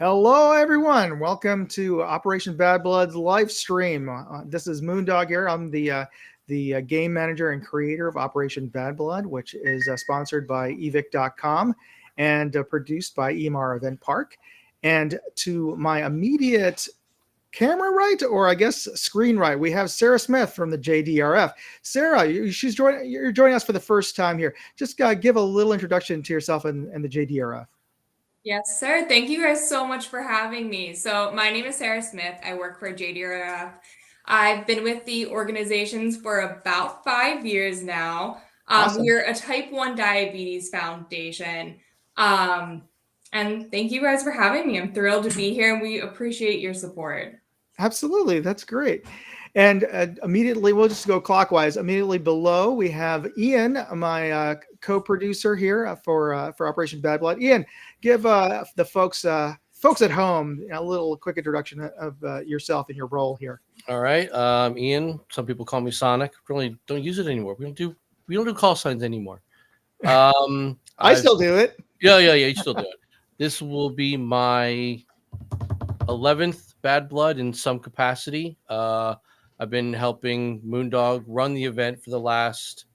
Hello, everyone. Welcome to Operation Bad Blood's live stream. This is Moondog here. I'm the game manager and creator of Operation Bad Blood, which is sponsored by evic.com and produced by EMR Event Park. And to my immediate camera right, or I guess screen right, we have Sarah Smith from the JDRF. Sarah, you're joining us for the first time here. Just give a little introduction to yourself and the JDRF. Yes, sir. Thank you guys so much for having me. So, my name is Sarah Smith. I work for JDRF. I've been with the organizations for about 5 years now. Awesome. We're a type 1 diabetes foundation. Um, and thank you guys for having me. I'm thrilled to be here and we appreciate your support. Absolutely, that's great. And immediately, we'll just go clockwise. Immediately below, we have Ian, my co-producer here for Operation Bad Blood. Ian, give the folks at home a little quick introduction of yourself and your role here. All right, Ian. Some people call me Sonic. Really don't use it anymore. We don't do call signs anymore. I still do it. Yeah. You still do it. This will be my 11th Bad Blood in some capacity. I've been helping Moondog run the event for the last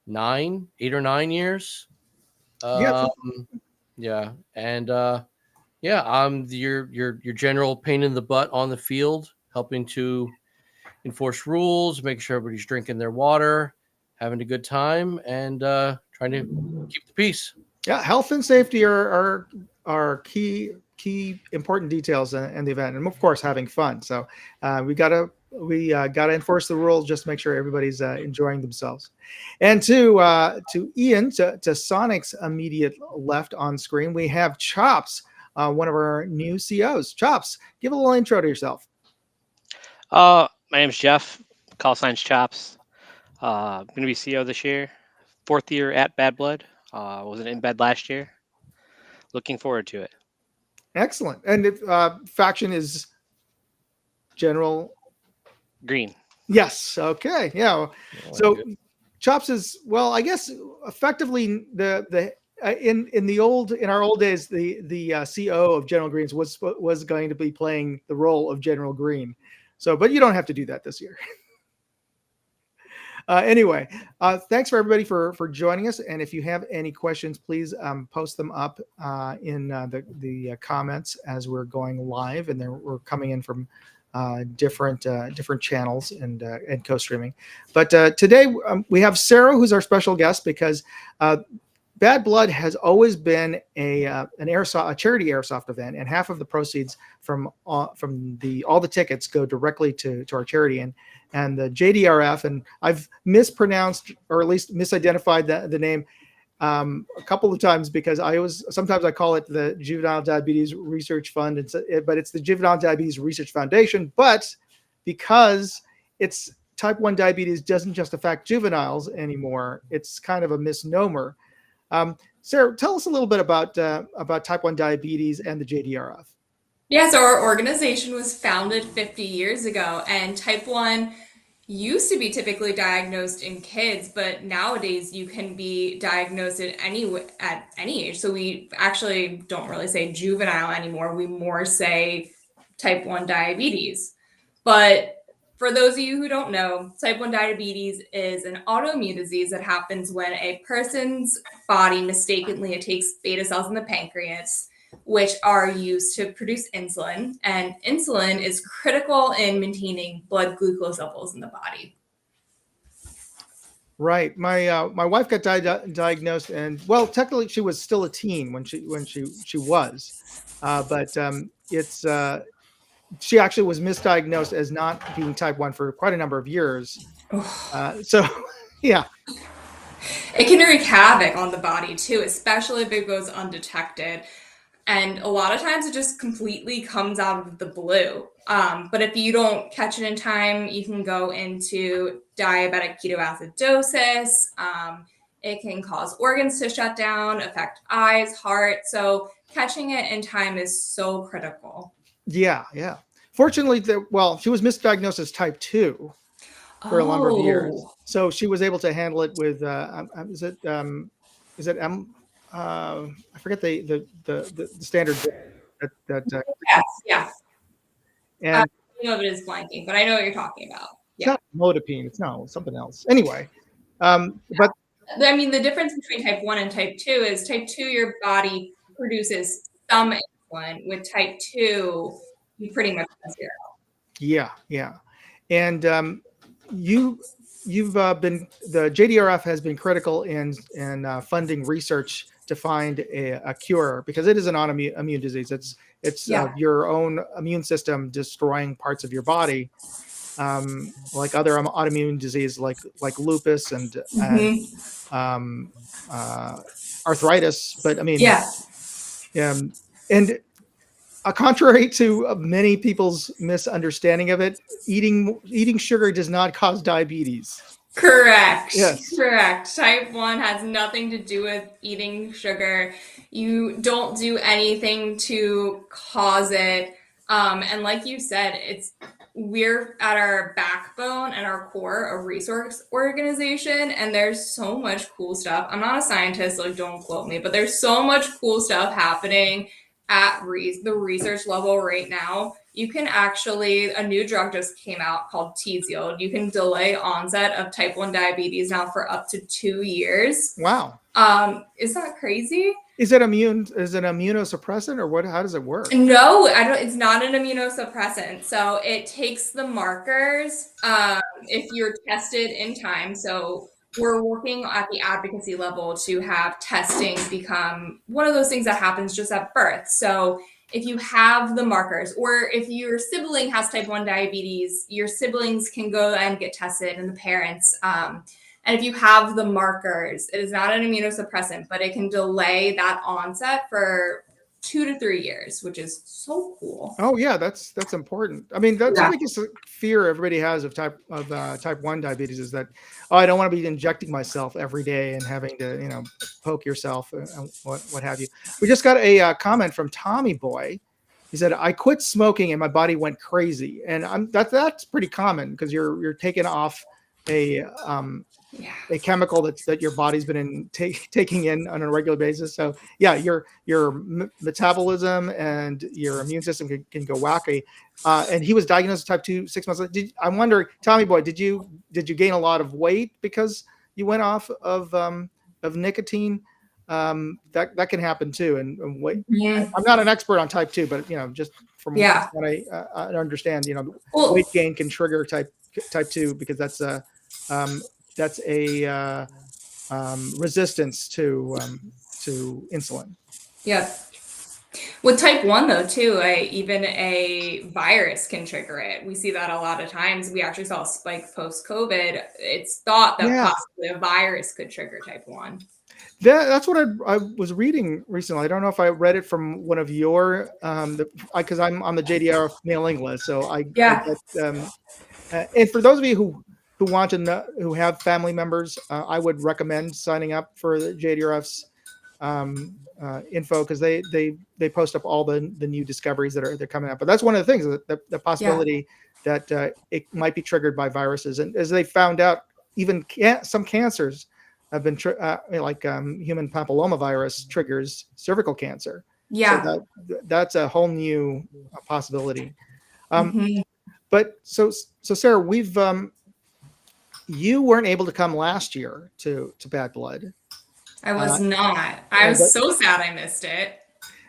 8 or 9 years. Yeah. Yeah, and I'm your general pain in the butt on the field, helping to enforce rules, make sure everybody's drinking their water, having a good time, and trying to keep the peace. Yeah, health and safety are key important details in the event, and of course having fun. So we gotta enforce the rules, just to make sure everybody's enjoying themselves. And to Ian, to Sonic's immediate left on screen, we have Chops, one of our new COs. Chops, give a little intro to yourself. My name's Jeff. Call signs Chops. I'm gonna be CO this year. 4th year at Bad Blood. Wasn't in bed last year. Looking forward to it. Excellent. And if faction is General Green. Yes. Okay. Yeah. So Good. Chops is, well, I guess effectively the in our old days the CO of General Greens was going to be playing the role of General Green. So, but you don't have to do that this year. Anyway, thanks for everybody for joining us. And if you have any questions, please post them up in the comments as we're going live, and we're coming in from different channels and co-streaming. But today we have Sarah, who's our special guest, because Bad Blood has always been a charity airsoft event, and half of the proceeds from all the tickets go directly to our charity. And the JDRF, and I've mispronounced or at least misidentified the name a couple of times, because sometimes I call it the Juvenile Diabetes Research Fund, but it's the Juvenile Diabetes Research Foundation. But because it's type 1 diabetes doesn't just affect juveniles anymore, it's kind of a misnomer. Sarah, tell us a little bit about type 1 diabetes and the JDRF. Yeah, so our organization was founded 50 years ago, and type 1 used to be typically diagnosed in kids, but nowadays you can be diagnosed at any age. So we actually don't really say juvenile anymore. We more say type 1 diabetes. But for those of you who don't know, type 1 diabetes is an autoimmune disease that happens when a person's body mistakenly takes beta cells in the pancreas, which are used to produce insulin. And insulin is critical in maintaining blood glucose levels in the body. Right. My wife got diagnosed, and well, technically she was still a teen when she was, but she actually was misdiagnosed as not being type 1 for quite a number of years. So, yeah. It can wreak havoc on the body too, especially if it goes undetected. And a lot of times it just completely comes out of the blue. But if you don't catch it in time, you can go into diabetic ketoacidosis. It can cause organs to shut down, affect eyes, heart. So catching it in time is so critical. Yeah. Fortunately, she was misdiagnosed as type 2 for a number of years, so she was able to handle it with I forget the standard that Yes, yeah. and I know it is blanking, but I know what you're talking about. it's Yeah. not modipine. It's no something else. Anyway, but I mean, the difference between type 1 and type 2 is type 2, your body produces some insulin. With type 2, you pretty much have zero. yeah, and you've been the JDRF has been critical in funding research to find a cure because it is an autoimmune disease. It's Yeah. your own immune system destroying parts of your body, like other autoimmune disease like lupus and um, arthritis. But I mean, Yeah. and contrary to many people's misunderstanding of it, eating sugar does not cause diabetes. Correct. Yes. Correct. Type 1 has nothing to do with eating sugar. You don't do anything to cause it. And like you said, we're at our backbone and our core a resource organization, and there's so much cool stuff. I'm not a scientist, like don't quote me, but there's so much cool stuff happening at the research level right now. You can actually, a new drug just came out called Tzield. You can delay onset of type 1 diabetes now for up to 2 years. Wow. Is that crazy? Is it immunosuppressant or what? How does it work? No, I don't. It's not an immunosuppressant. So it takes the markers. If you're tested in time, so we're working at the advocacy level to have testing become one of those things that happens just at birth. So if you have the markers, or if your sibling has type 1 diabetes, your siblings can go and get tested, and the parents. And if you have the markers, it is not an immunosuppressant, but it can delay that onset for 2 to 3 years, which is so cool. Oh yeah, that's important. I mean, that's the biggest fear everybody has of type 1 diabetes is that, oh, I don't want to be injecting myself every day and having to poke yourself and what have you. We just got a comment from Tommy Boy. He said, "I quit smoking and my body went crazy," and that's pretty common because you're taking off a chemical that your body's been taking in on a regular basis. So yeah, your metabolism and your immune system can go wacky. And he was diagnosed with type 2 6 months later. I wonder, Tommy Boy, did you gain a lot of weight because you went off of nicotine? That can happen too. And weight. Yeah. I'm not an expert on type 2, but just from what I understand, weight gain can trigger type 2 because that's a resistance to insulin. Yeah. With type 1 though too, even a virus can trigger it. We see that a lot of times. We actually saw a spike post-COVID. It's thought that possibly a virus could trigger type 1. That's what I was reading recently. I don't know if I read it from one of your because I'm on the JDR mailing list. So and for those of you who want to know, who have family members, I would recommend signing up for the JDRF's info because they post up all the new discoveries that are coming up. But that's one of the things, the possibility that it might be triggered by viruses. And as they found out, even some cancers have been like human papillomavirus triggers cervical cancer. Yeah, so that's a whole new possibility. But so Sarah, we've you weren't able to come last year to Bad Blood. I was not. I was so sad I missed it.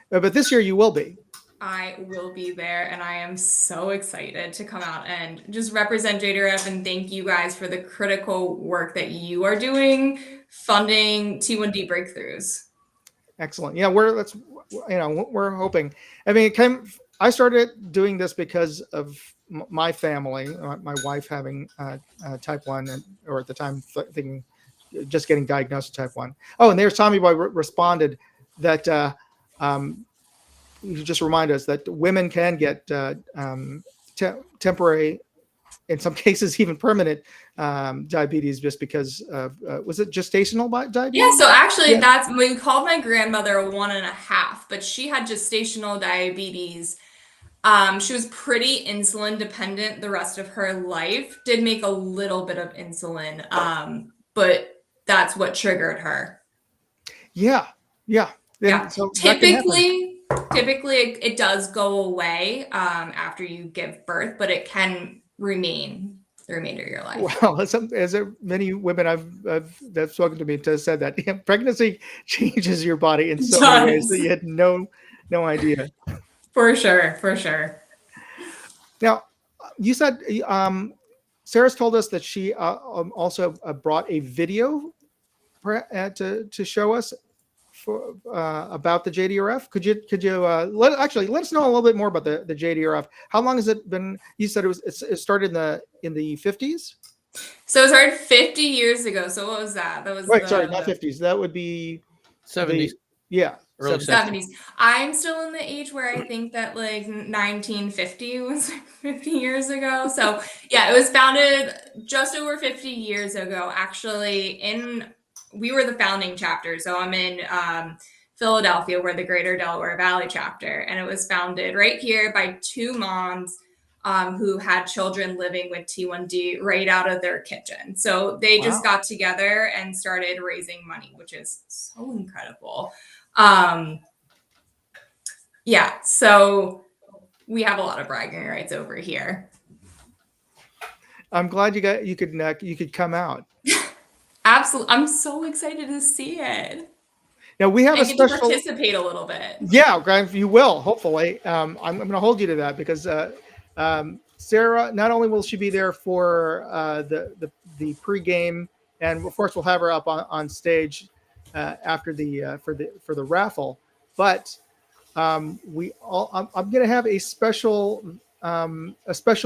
But this year you will be. I will be there, and I am so excited to come out and just represent JDRF and thank you guys for the critical work that you are doing, funding T1D breakthroughs. Excellent. Yeah, we're hoping. I mean, I started doing this because of my family, my wife having type 1, or at the time thinking just getting diagnosed with type 1. Oh, and there's Tommy Boy responded that you just remind us that women can get temporary, in some cases even permanent diabetes just because of was it gestational diabetes? Yeah, so actually that's, we called my grandmother 1.5, but she had gestational diabetes. She was pretty insulin dependent the rest of her life, did make a little bit of insulin, but that's what triggered her. Yeah. So typically Typically, it does go away after you give birth, but it can remain the remainder of your life. Well, as many women that's spoken to me have said that pregnancy changes your body in so many ways that you had no idea. For sure, for sure. Now, you said Sarah's told us that she also brought a video to show us for about the JDRF. Could you let us know a little bit more about the JDRF? How long has it been? You said it started in the 50s. So it started 50 years ago. So what was that? That was right. Sorry, not 50s. That would be 70s. Yeah. Early 70s. I'm still in the age where I think that like 1950 was 50 years ago. So yeah, it was founded just over 50 years ago. Actually, we were the founding chapter. So I'm in Philadelphia, we're the Greater Delaware Valley chapter, and it was founded right here by two moms who had children living with T1D right out of their kitchen. So they just got together and started raising money, which is so incredible. Yeah, so we have a lot of bragging rights over here. I'm glad you could come out. Absolutely, I'm so excited to see it. Now we have I a get to special participate a little bit. Yeah, Graham, you will hopefully. I'm going to hold you to that because Sarah, not only will she be there for the pregame, and of course we'll have her up on stage after for the raffle, but I'm going to have a special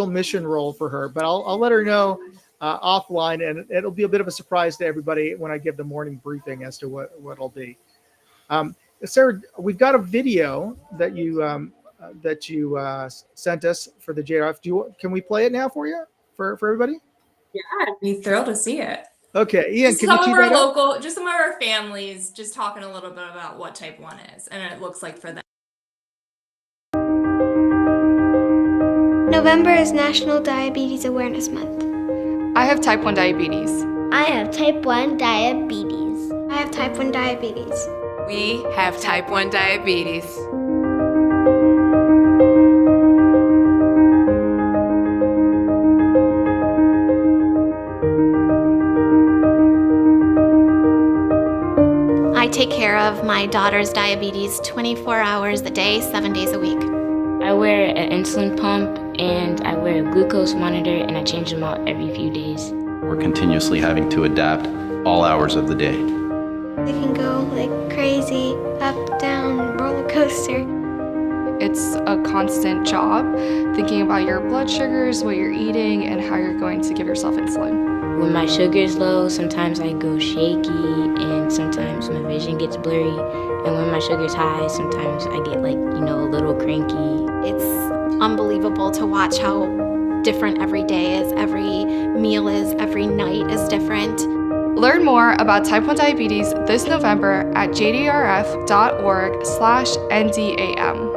mission role for her, but I'll let her know offline, and it'll be a bit of a surprise to everybody when I give the morning briefing as to what it'll be. Sarah, we've got a video that you sent us for the JRF. Can we play it now for you, for everybody? Yeah, I'd be thrilled to see it. Okay, Ian, just can some you of tee our that up? local, just some of our families, just talking a little bit about what type 1 is, and it looks like for them. November is National Diabetes Awareness Month. I have type 1 diabetes. I have type 1 diabetes. I have type 1 diabetes. We have type 1 diabetes. I take care of my daughter's diabetes 24 hours a day, 7 days a week. I wear an insulin pump and I wear a glucose monitor and I change them out every few days. We're continuously having to adapt all hours of the day. It can go like crazy, up, down, roller coaster. It's a constant job thinking about your blood sugars, what you're eating, and how you're going to give yourself insulin. When my sugar is low, sometimes I go shaky and sometimes my vision gets blurry. And when my sugar's high, sometimes I get a little cranky. It's unbelievable to watch how different every day is, every meal is, every night is different. Learn more about type 1 diabetes this November at jdrf.org/NDAM.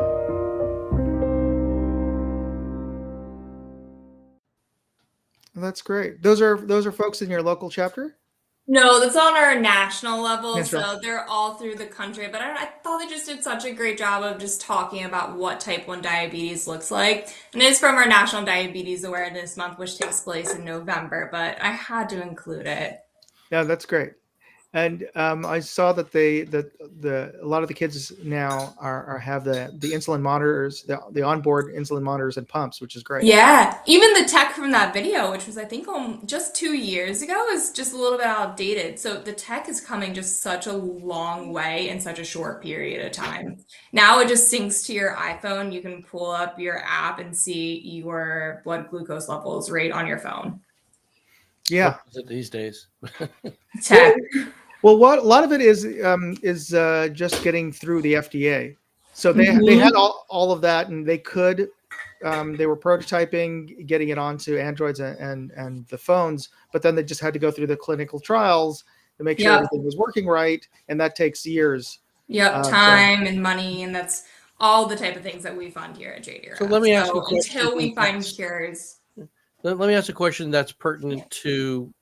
That's great. Those are folks in your local chapter? No, that's on our national level. National. So they're all through the country. But I thought they just did such a great job of just talking about what type 1 diabetes looks like. And it's from our National Diabetes Awareness Month, which takes place in November. But I had to include it. Yeah, that's great. And I saw that a lot of the kids now have the insulin monitors, the onboard insulin monitors and pumps, which is great. Yeah, even the tech from that video, which was I think just 2 years ago, is just a little bit outdated. So the tech is coming just such a long way in such a short period of time. Now it just syncs to your iPhone. You can pull up your app and see your blood glucose levels right on your phone. Yeah. What is it these days? Tech. Well, a lot of it is just getting through the FDA. So they had all of that, and they were prototyping, getting it onto Androids and the phones, but then they just had to go through the clinical trials to make sure everything was working right, and that takes years. Yep, time and money, and that's all the type of things that we fund here at JDRF. So let me ask you a question. Until we find cures. Let me ask a question that's pertinent to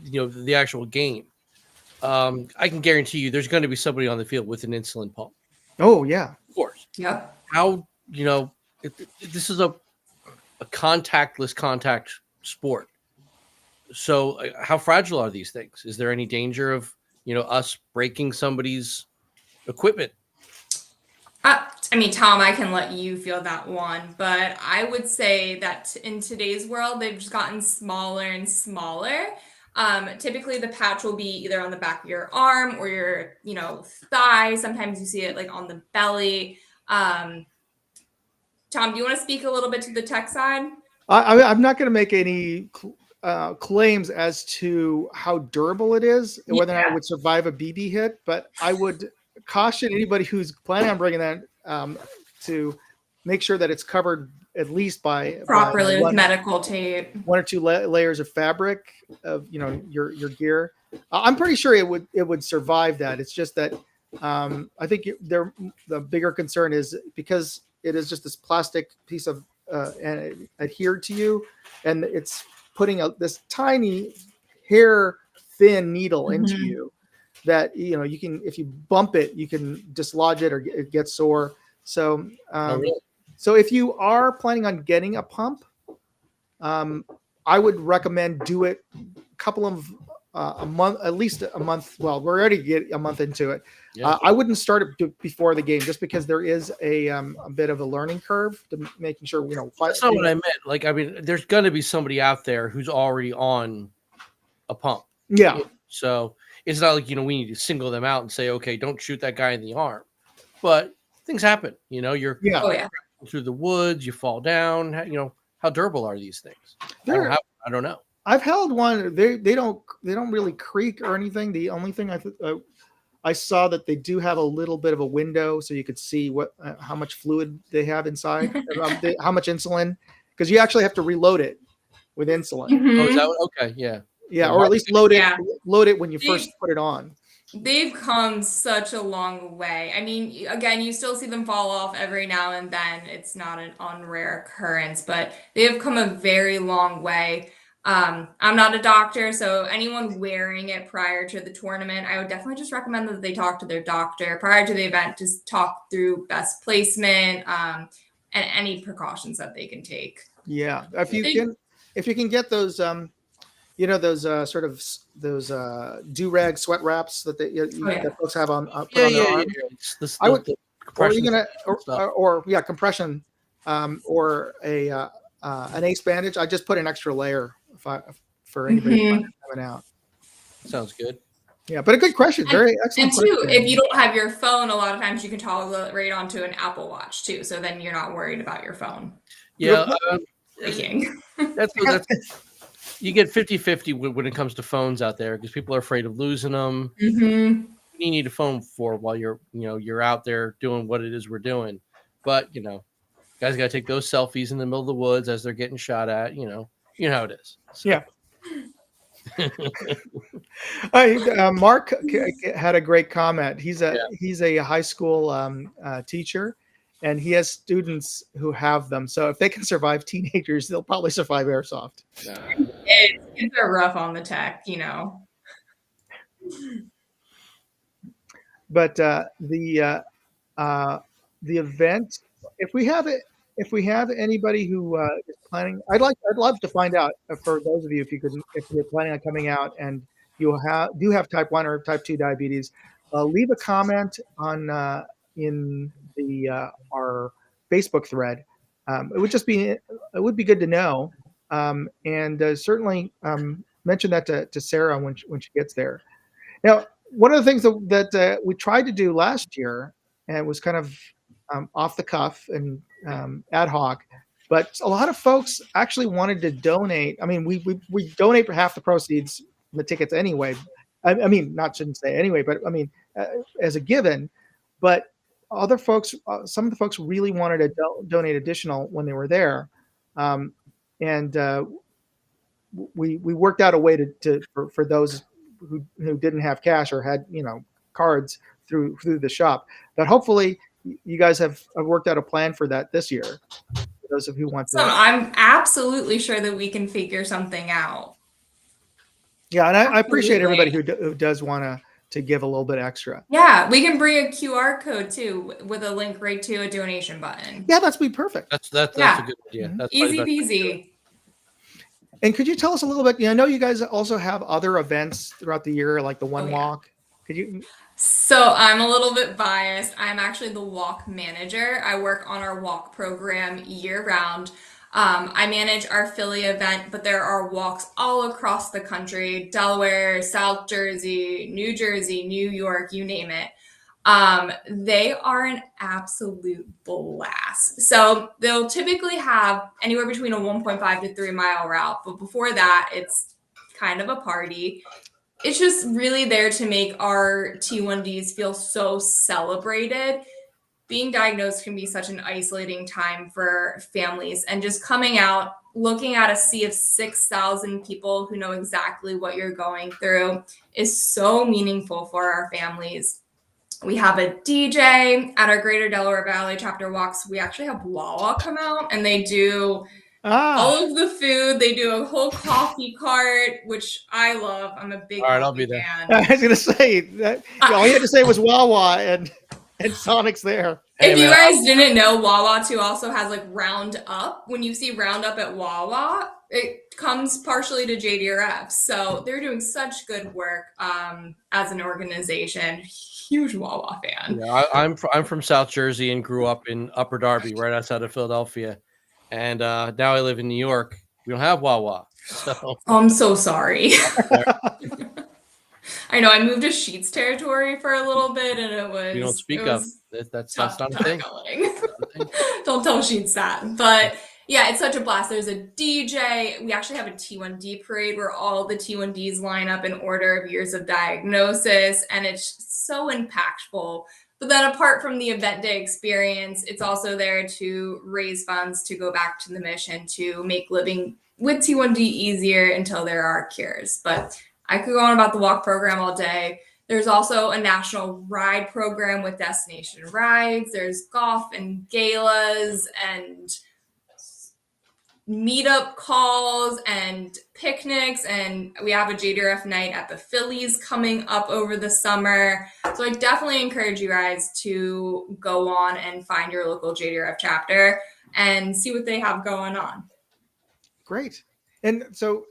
the actual game. I can guarantee you there's going to be somebody on the field with an insulin pump. Oh, yeah. Of course. Yep. How, this is a contactless contact sport. So how fragile are these things? Is there any danger of, us breaking somebody's equipment? I mean, Tom, I can let you feel that one, but I would say that in today's world, they've just gotten smaller and smaller. Typically, the patch will be either on the back of your arm or your, thigh. Sometimes you see it like on the belly. Tom, do you want to speak a little bit to the tech side? I'm not going to make any claims as to how durable it is, whether or not it would survive a BB hit, but I would caution anybody who's planning on bringing that to make sure that it's covered at least by properly with medical tape, 1 or 2 layers of fabric of your gear. I'm pretty sure it would survive that. It's just that I think the bigger concern is because it is just this plastic piece of adhered to you, and it's putting this tiny hair thin needle into you that you can, if you bump it, you can dislodge it or it gets sore. So so if you are planning on getting a pump, I would recommend do it a couple of a month, at least a month. Well, we're already get a month into it. Yeah. I wouldn't start it before the game, just because there is a bit of a learning curve to making sure That's not what I meant. Like, I mean, there's going to be somebody out there who's already on a pump. Yeah. So it's not like we need to single them out and say, okay, don't shoot that guy in the arm. But things happen. You're through the woods, you fall down. How durable are these things? I don't know. I've held one. They don't really creak or anything. The only thing I saw that they do have a little bit of a window, so you could see how much fluid they have inside, how much insulin, because you actually have to reload it with insulin. Oh, is that okay? Yeah, or at least load it when you first put it on. They've come such a long way. I mean, again, you still see them fall off every now and then. It's not an unrare occurrence, but they have come a very long way. I'm not a doctor, so anyone wearing it prior to the tournament, I would definitely just recommend that they talk to their doctor prior to the event. Just talk through best placement and any precautions that they can take. Yeah, if you can get those those sort of those do-rag sweat wraps that that folks have on their arms. I would, compression, or an ace bandage. I just put an extra layer for anybody coming out. Sounds good. Yeah, but a good question. Very excellent. And too, if you don't have your phone, a lot of times you can toggle it right onto an Apple Watch too. So then you're not worried about your phone. Yeah, that's you get 50-50 when it comes to phones out there, because people are afraid of losing them. Mm-hmm. You need a phone for while you're out there doing what it is we're doing. But guys got to take those selfies in the middle of the woods as they're getting shot at. You know how it is. So. Yeah. Mark had a great comment. He's a high school teacher, and he has students who have them. So if they can survive teenagers, they'll probably survive airsoft. Kids are rough on the tech, But the event, if we have anybody who is planning, I'd love to find out for those of you, if you're planning on coming out and you do have type 1 or type 2 diabetes, leave a comment on in our Facebook thread. It would be good to know, and certainly mention that to Sarah when she gets there. Now, one of the things that we tried to do last year, and it was kind of off the cuff and ad hoc, but a lot of folks actually wanted to donate. I mean, we donate for half the proceeds from the tickets anyway. I mean, shouldn't say anyway, but I mean, as a given. But other folks, some of the folks really wanted to donate additional when they were there, and we worked out a way for those who didn't have cash or had cards through the shop. But hopefully you guys have worked out a plan for that this year. For those of you who want to. I'm absolutely sure that we can figure something out. Yeah, and I appreciate everybody who does want to to give a little bit extra. Yeah, we can bring a QR code too with a link right to a donation button. Yeah, that's be perfect. That's Yeah. a good idea. Mhm. That's probably Easy the best. peasy. And could you tell us a little bit? I know you guys also have other events throughout the year, like the One Oh, yeah. Walk. Could you? So I'm a little bit biased. I'm actually the walk manager. I work on our walk program year round. I manage our Philly event, but there are walks all across the country: Delaware, South Jersey, New Jersey, New York, you name it. They are an absolute blast. So they'll typically have anywhere between a 1.5 to 3 mile route, but before that, it's kind of a party. It's just really there to make our T1Ds feel so celebrated. Being diagnosed can be such an isolating time for families, and just coming out, looking at a sea of 6,000 people who know exactly what you're going through is so meaningful for our families. We have a DJ at our Greater Delaware Valley chapter walks. We actually have Wawa come out, and they do all of the food. They do a whole coffee cart, which I love. I'm a big All right, I'll coffee be there. fan. I was going to say that all you had to say was Wawa, and Sonic's there. Hey, If you man, guys didn't know, Wawa too also has like Roundup. When you see Roundup at Wawa, it comes partially to JDRF. So they're doing such good work as an organization. Huge Wawa fan. Yeah, I'm from South Jersey and grew up in Upper Darby, right outside of Philadelphia, and now I live in New York. We don't have Wawa, so Oh, I'm so sorry. I know I moved to Sheets territory for a little bit, and it was we don't speak it of. was That's tough not a thing. going. Don't tell Sheets that. But yeah, it's such a blast. There's a DJ. We actually have a T1D parade where all the T1Ds line up in order of years of diagnosis, and it's so impactful. But then apart from the event day experience, it's also there to raise funds to go back to the mission to make living with T1D easier until there are cures. But I could go on about the walk program all day. There's also a national ride program with destination rides. There's golf and galas and meetup calls and picnics, and we have a JDRF night at the Phillies coming up over the summer. So I definitely encourage you guys to go on and find your local JDRF chapter and see what they have going on. Great. And so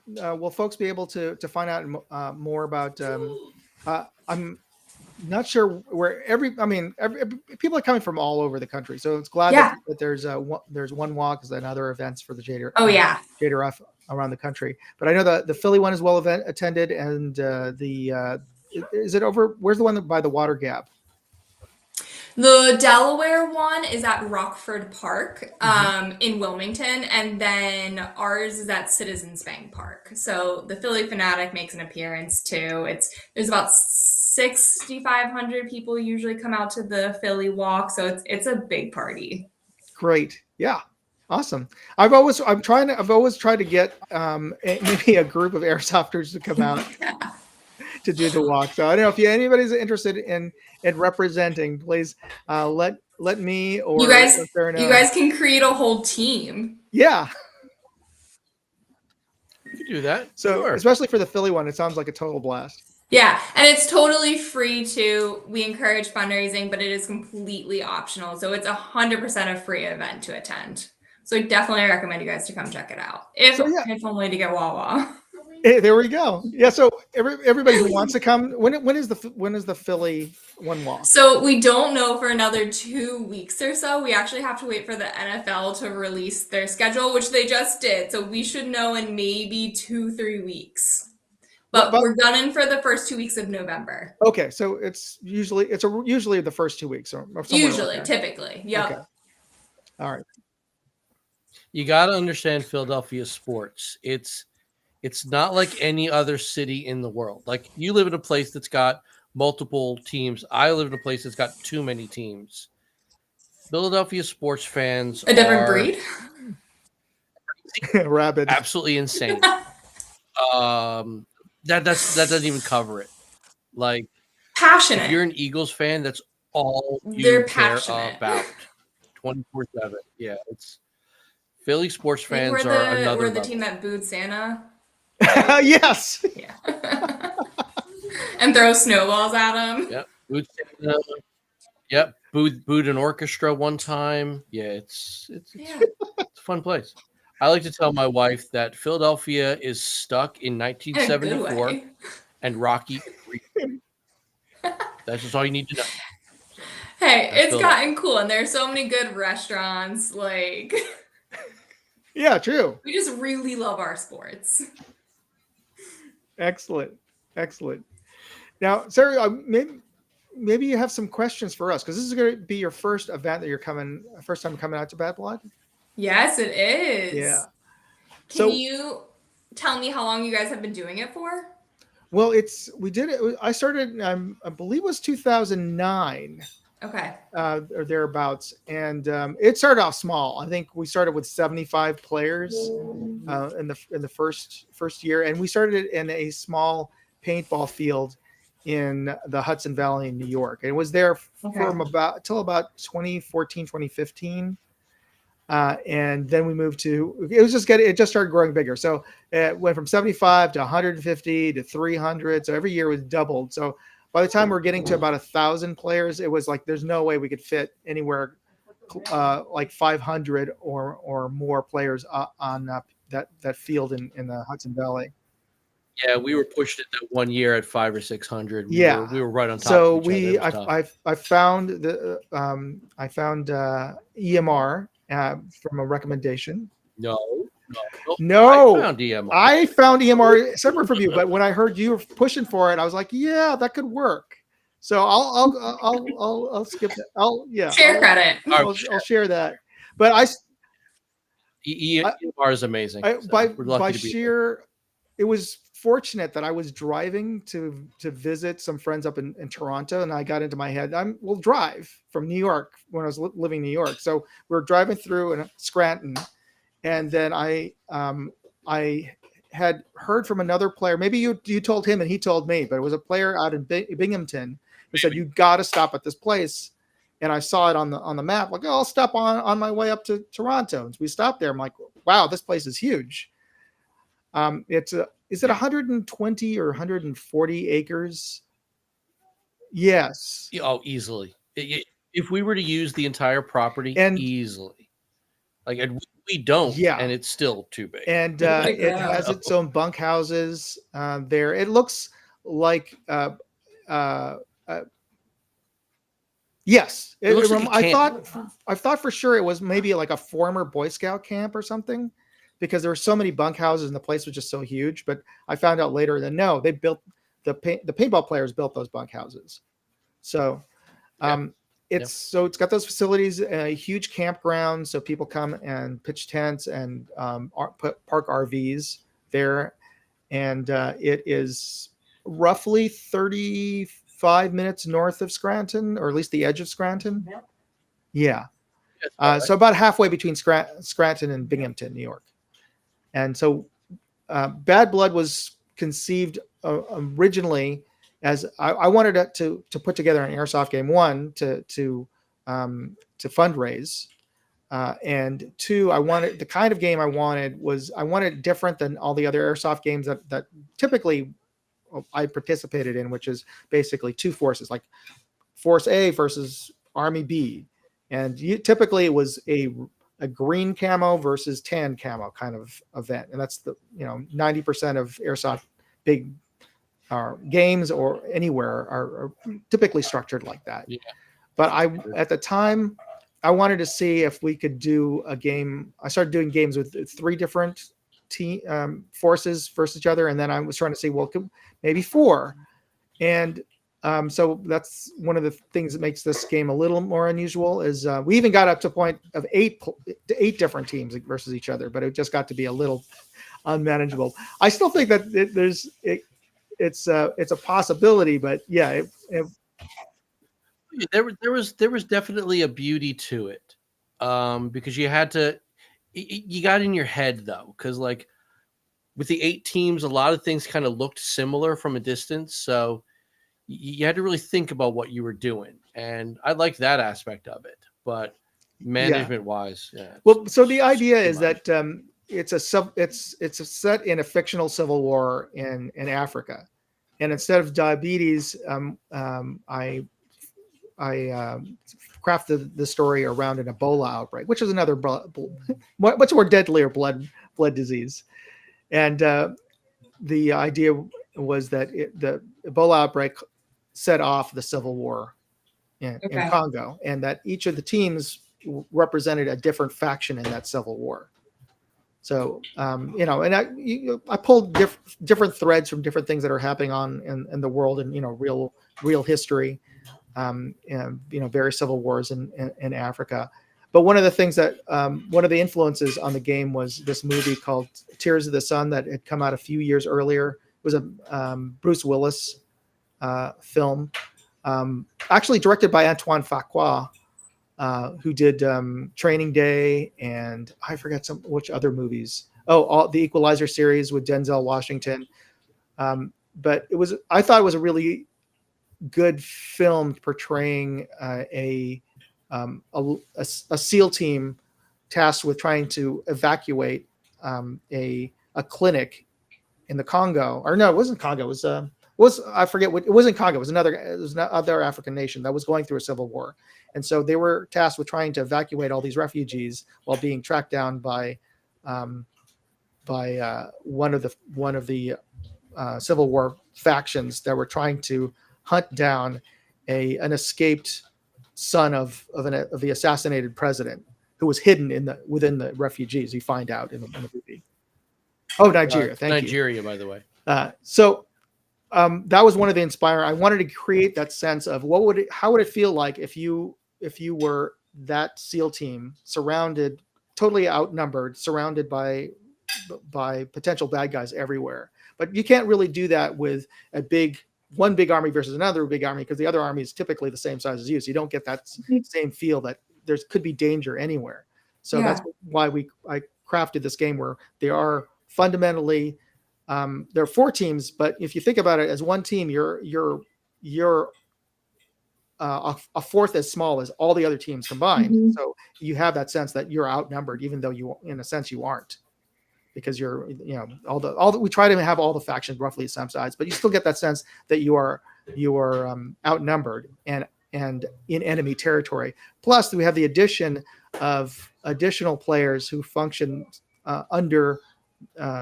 will folks be able to find out more about? I'm not sure where every people are coming from all over the country, so it's glad that there's One Walk, is and other events for the JDRF. Oh yeah, JDRF around the country. But I know the Philly one is well attended, and is it over? Where's the one by the Water Gap? The Delaware one is at Rockford Park in Wilmington, and then ours is at Citizens Bank Park. So the Philly Fanatic makes an appearance too. There's about 6,500 people usually come out to the Philly Walk, so it's a big party. Great, yeah, awesome. I've always tried to get maybe a group of airsofters to come out to do the walk. So I don't know if anybody's interested in representing, please let me or you guys can create a whole team. Yeah, You can do that. so Sure. especially for the Philly one, it sounds like a total blast. Yeah, and it's totally free too. We encourage fundraising, but it is completely optional. So it's 100% a free event to attend. So I definitely recommend you guys to come check it out. If only to get Wawa. Hey, there we go. Yeah, so everybody who wants to come, when is the Philly One Walk? So we don't know for another 2 weeks or so. We actually have to wait for the NFL to release their schedule, which they just did. So we should know in maybe 2-3 weeks. But we're gunning for the first 2 weeks of November. Okay, so it's usually the first 2 weeks or somewhere Usually, like that. typically, yep. Okay. All right. You got to understand Philadelphia sports. It's not like any other city in the world. Like, you live in a place that's got multiple teams. I live in a place that's got too many teams. Philadelphia sports fans A different are breed? Rabid. absolutely insane. That doesn't even cover it. Like, Passionate. if you're an Eagles fan, that's all They're you care passionate. about. 24/7. Yeah, it's Philly sports I think fans are another we're the level. team that booed Santa. Yes. Yeah. And throw snowballs at them. Yep. Yep. Booed an orchestra one time. Yeah, it's Yeah. it's a fun place. I like to tell my wife that Philadelphia is stuck in In a good 1974 way. and Rocky. That's just all you need to know. Hey, That's it's Philadelphia. gotten cool, and there's so many good restaurants. Like, Yeah, true. we just really love our sports. Excellent. Now, Sarah, maybe you have some questions for us because this is going to be your first event that first time coming out to Bad Blood. Yes, it is. Yeah. Can you tell me how long you guys have been doing it for? Well, we did it. I started, I believe it was 2009. Okay. Or thereabouts, and it started off small. I think we started with 75 players in the first year, and we started it in a small paintball field in the Hudson Valley in New York. And it was there from about 2014, 2015. And then we moved to, it just started growing bigger. So it went from 75 to 150 to 300. So every year was doubled. So by the time we're getting to about 1,000 players, it was like, there's no way we could fit anywhere like 500 or more players on that field in the Hudson Valley. Yeah, we were pushed it that one year at 500 or 600. We were right on top. So of each other. I found EMR from a recommendation. No. I found EMR separate from you, but when I heard you were pushing for it, I was like, yeah, that could work. So I'll skip that. Share credit. I'll share that. But EMR is amazing. It was fortunate that I was driving to visit some friends up in Toronto, and I got into my head, we'll drive from New York when I was living in New York. So we're driving through in Scranton, and then I had heard from another player. Maybe you told him and he told me, but it was a player out in Binghamton who said, you got to stop at this place. And I saw it on the map, like, I'll stop on my way up to Toronto. And so we stopped there. I'm like, wow, this place is huge. Is it 120 or 140 acres? Yes. Oh, easily. If we were to use the entire property, easily. Like, we don't, and it's still too big. And it has its own bunkhouses there. It looks like yes. I thought for sure it was maybe like a former Boy Scout camp or something, because there were so many bunkhouses and the place was just so huge. But I found out later that no, they built the paintball players built those bunkhouses. So it's got those facilities, a huge campground, so people come and pitch tents and park RVs there. And it is roughly 35 minutes north of Scranton, or at least the edge of Scranton. Yeah. So about halfway between Scranton and Binghamton, New York. And so Bad Blood was conceived originally as I wanted to put together an Airsoft game, one, to fundraise, and two, I wanted the kind of game I wanted different than all the other Airsoft games that typically I participated in, which is basically two forces, like Force A versus Army B. And typically it was a green camo versus tan camo kind of event. And that's 90% of Airsoft big games or anywhere are typically structured like that. Yeah. But at the time, I wanted to see if we could do a game. I started doing games with 3 different forces versus each other. And then I was trying to see, well, maybe 4. And so that's one of the things that makes this game a little more unusual is we even got up to a point of 8 different teams versus each other, but it just got to be a little unmanageable. I still think that it's a possibility, but yeah, there was definitely a beauty to it, because you got in your head though, because like with the 8 teams, a lot of things kind of looked similar from a distance, so you had to really think about what you were doing, and I liked that aspect of it. But management wise, well, so the idea is that it's a set in a fictional civil war in Africa. and instead of diabetes, I crafted the story around an Ebola outbreak, which is another much more deadlier blood disease. And the idea was that the Ebola outbreak set off the civil war in Congo, and that each of the teams represented a different faction in that civil war. So, and I pulled different threads from different things that are happening in the world, and real history, and various civil wars in Africa. But one of the things that one of the influences on the game was this movie called Tears of the Sun that had come out a few years earlier. It was a Bruce Willis film, actually directed by Antoine Fuqua, who did Training Day, and I forget which other movies. All the Equalizer series with Denzel Washington. But I thought it was a really good film portraying a SEAL team tasked with trying to evacuate a clinic in the Congo. Or no, it wasn't Congo. It was I forget what it wasn't Congo. It was another African nation that was going through a civil war, and so they were tasked with trying to evacuate all these refugees while being tracked down by one of the Civil War factions that were trying to hunt down an escaped son of the assassinated president, who was hidden within the refugees. You find out in the movie. Oh, Nigeria! Thank you. Nigeria, by the way. So that was one of the inspiring. I wanted to create that sense of how would it feel like if you were that SEAL team, totally outnumbered, surrounded by potential bad guys everywhere. But you can't really do that with one big army versus another big army, because the other army is typically the same size as you. So you don't get that same feel that there could be danger anywhere. So that's why I crafted this game where they are fundamentally, there are 4 teams, but if you think about it as one team, you're a fourth as small as all the other teams combined. Mm-hmm. So you have that sense that you're outnumbered, even though in a sense you aren't, because we try to have all the factions roughly the same size, but you still get that sense that you are outnumbered and in enemy territory. Plus, we have the addition of additional players who function under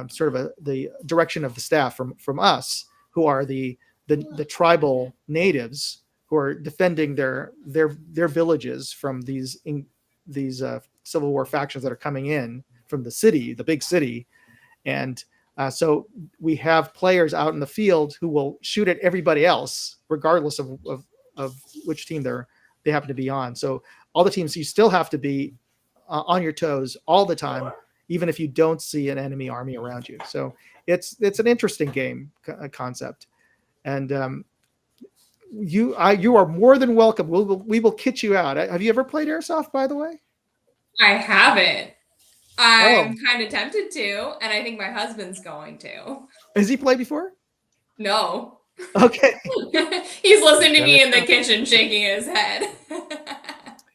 sort of the direction of the staff from us, who are the tribal natives who are defending their villages from these Civil War factions that are coming in from the big city. And so we have players out in the field who will shoot at everybody else, regardless of which team they happen to be on. So all the teams, you still have to be on your toes all the time, even if you don't see an enemy army around you. So it's an interesting game concept. And you are more than welcome. We will kit you out. Have you ever played Airsoft, by the way? I haven't. I'm kind of tempted to, and I think my husband's going to. Has he played before? No. Okay. He's listening to me in the kitchen shaking his head.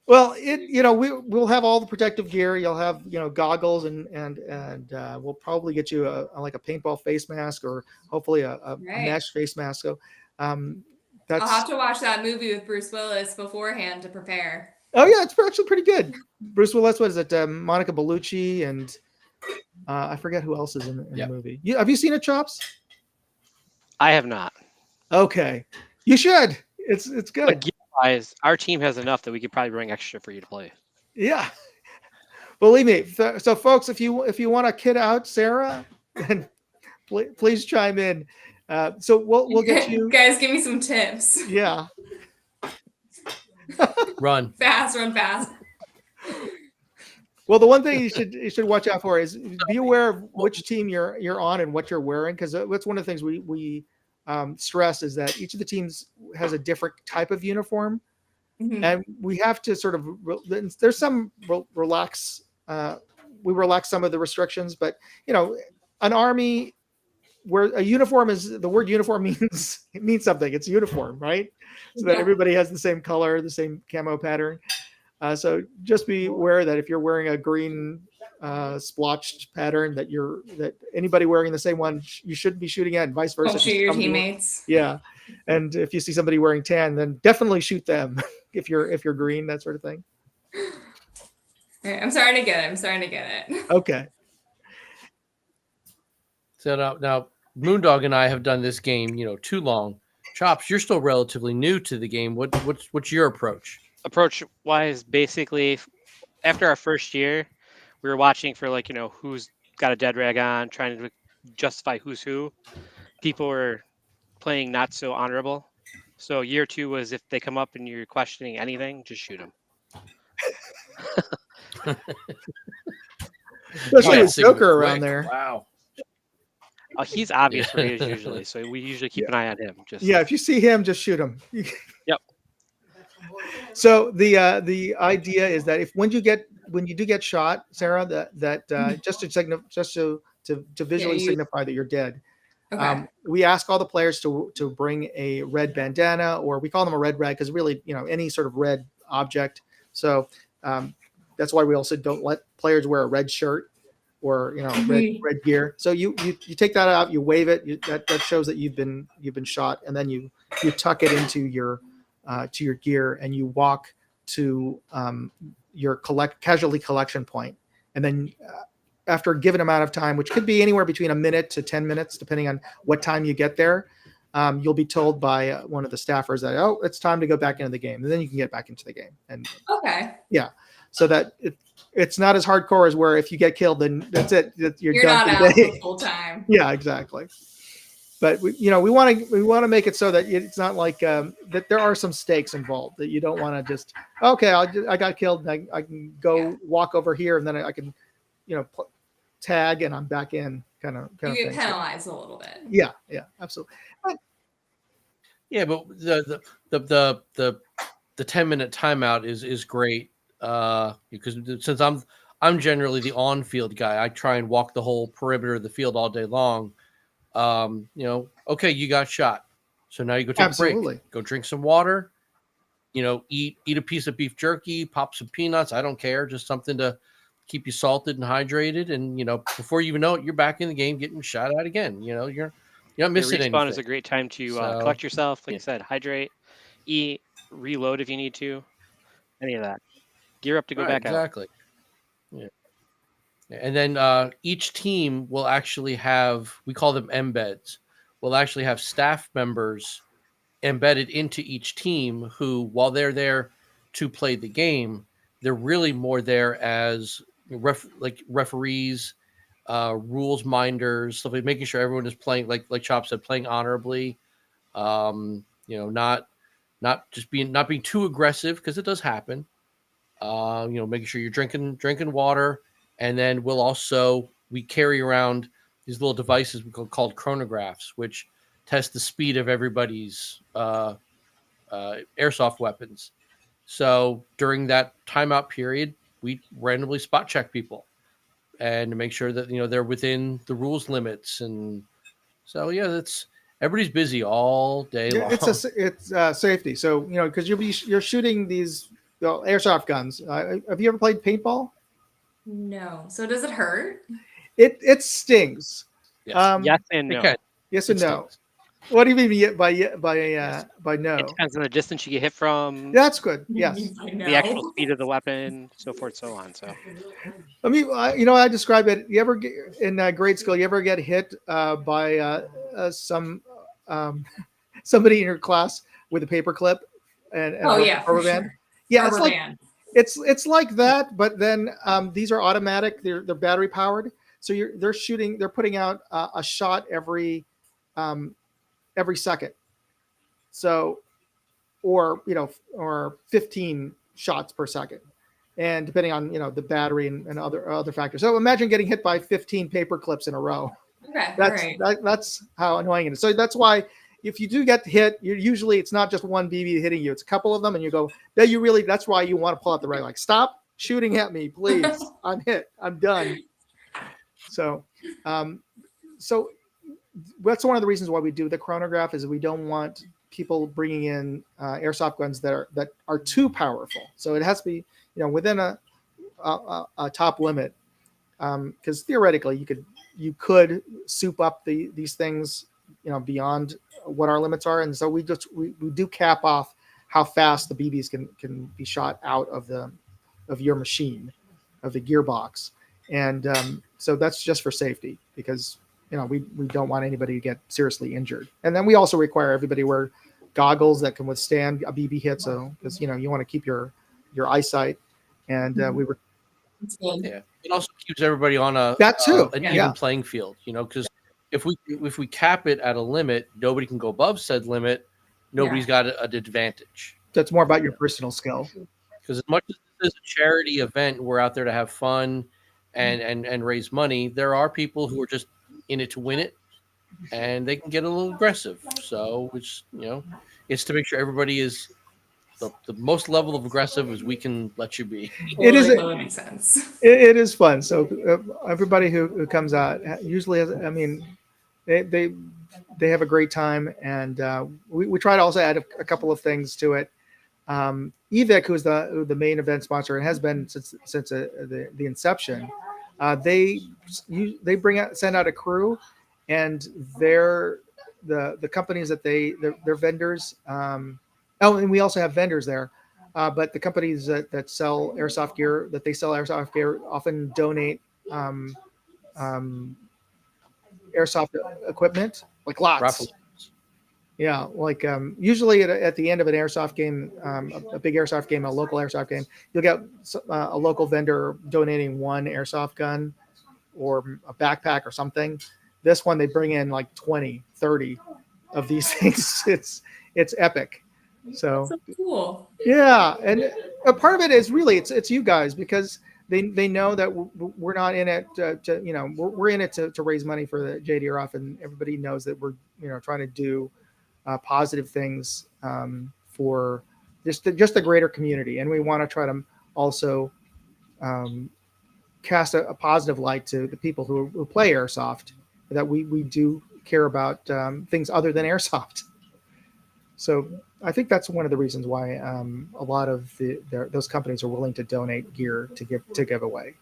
Well, we'll have all the protective gear. You'll have goggles and we'll probably get you a paintball face mask, or hopefully a mesh face mask. So I'll have to watch that movie with Bruce Willis beforehand to prepare. Oh yeah, it's actually pretty good. Bruce Willis, what is it? Monica Bellucci, and I forget who else is in the movie. Have you seen it, Chops? I have not. Okay, you should. It's good. But gear-wise, our team has enough that we could probably bring extra for you to play. Yeah, believe me. So, folks, if you want to kid out Sarah, then please chime in. So we'll get you guys. Give me some tips. Yeah. Run fast. Well, the one thing you should watch out for is be aware of which team you're on and what you're wearing, because that's one of the things we stress is that each of the teams has a different type of uniform, and we have to sort of there's some relax. We relax some of the restrictions, but an army where a uniform is, the word uniform means something. It's uniform, right? So that everybody has the same color, the same camo pattern. So just be aware that if you're wearing a green splotched pattern that anybody wearing the same one you shouldn't be shooting at, and vice versa. Don't shoot Just your come to- teammates. Yeah, and if you see somebody wearing tan, then definitely shoot them. if you're green, that sort of thing. All right, I'm starting to get it. Okay. So now Moondog and I have done this game, too long. Chops, you're still relatively new to the game. What's your approach? Approach wise, basically, after our first year, we were watching for who's got a dead rag on, trying to justify who's who. People were playing not so honorable. So year 2 was if they come up and you're questioning anything, just shoot them. Especially with Sigma Joker around quick. there. Wow. He's obvious where he is usually, so we usually keep an eye on him. Just Yeah, if you see him, just shoot him. Yep. So the idea is that when you do get shot, Sarah, that just to visually you- signify that you're dead. Okay. We ask all the players to bring a red bandana, or we call them a red rag, because really, any sort of red object. So that's why we also don't let players wear a red shirt or red gear. So you take that out, you wave it. That shows that you've been shot, and then you tuck it into your gear, and you walk to your casualty collection point, and then. After a given amount of time, which could be anywhere between a minute to 10 minutes, depending on what time you get there, you'll be told by one of the staffers that, oh, it's time to go back into the game. And then you can get back into the game. And Okay. yeah, so that it's not as hardcore as where if you get killed, then that's it. You're done not for out the day. the full time. Yeah, exactly. But we want to make it so that it's not like that there are some stakes involved, that you don't want to just, okay, I got killed, and I can go walk over here, and then I can, tag and I'm back in kind of You get thing. penalized a little bit. Yeah, absolutely. Yeah, but the 10-minute timeout is great because since I'm generally the on-field guy, I try and walk the whole perimeter of the field all day long. Okay, you got shot, so now you go take a break, go drink some water, eat a piece of beef jerky, pop some peanuts. I don't care, just something to keep you salted and hydrated, and before you even know it, you're back in the game getting shot at again. You're not missing anything. Respawn is a great time to collect yourself, like you said, hydrate, eat, reload if you need to, any of that. Gear up to go back out. Exactly. Yeah. And then each team will actually have, we call them embeds. We'll actually have staff members embedded into each team who, while they're there to play the game, they're really more there as referees, rules minders, stuff like making sure everyone is playing, like Chop said, playing honorably. Not being too aggressive, because it does happen. Making sure you're drinking water, and then we carry around these little devices called chronographs, which test the speed of everybody's airsoft weapons. So during that timeout period, we randomly spot check people and to make sure that they're within the rules limits. And so everybody's busy all day long. It's safety. So because you're shooting these airsoft guns. Have you ever played paintball? No. So does it hurt? It stings. Yes. Yes and no. Yes and no. What do you mean by no? It depends on the distance you get hit from. That's good. Yes. The actual speed of the weapon, so forth, so on. So. I mean, I describe it. You ever get in grade school? You ever get hit by somebody in your class with a paper clip and rubber band? Sure. Yeah, Rubber band. It's like that, but then these are automatic. They're battery powered, so they're putting out a shot every second. So, or 15 shots per second, and depending on the battery and other factors. So imagine getting hit by 15 paper clips in a row. Okay, That's how annoying it is. So that's why if you do get hit, it's not just one BB hitting you; it's a couple of them, and you go. That's why you want to pull out the rag. Like, stop shooting at me, please. I'm hit. I'm done. So that's one of the reasons why we do the chronograph, is we don't want people bringing in airsoft guns that are too powerful. So it has to be within a top limit. because theoretically you could soup up these things, beyond what our limits are, and so we do cap off how fast the BBs can be shot out of your machine, of the gearbox, and so that's just for safety, because we don't want anybody to get seriously injured. And then we also require everybody to wear goggles that can withstand a BB hit, so because you want to keep your eyesight, and we were Yeah, it also keeps everybody on that too, an yeah. even playing field. Because if we cap it at a limit, nobody can go above said limit. Nobody's got an advantage. That's more about your personal skill. Because as much as this is a charity event, we're out there to have fun and raise money. There are people who are just in it to win it, and they can get a little aggressive. So it's to make sure everybody is the most level of aggressive as we can let you be. That makes sense. It is fun. So everybody who comes out usually has, they have a great time, and we try to also add a couple of things to it. EVIC, who's the main event sponsor and has been since the inception, they send out a crew, and the companies that their vendors. And we also have vendors there, but the companies that sell airsoft gear, often donate airsoft equipment, like lots. Raffles. Yeah, like usually at the end of an airsoft game, a big airsoft game, a local airsoft game, you'll get a local vendor donating one airsoft gun or a backpack or something. This one, they bring in like 20, 30 of these things. It's epic. So cool. Yeah, and a part of it is really it's you guys, because they know that we're not in it we're in it to raise money for the JDRF, and everybody knows that we're trying to do positive things for just the greater community, and we want to try to also cast a positive light to the people who play airsoft, that we do care about things other than airsoft. So I think that's one of the reasons why a lot of those companies are willing to donate gear to give away,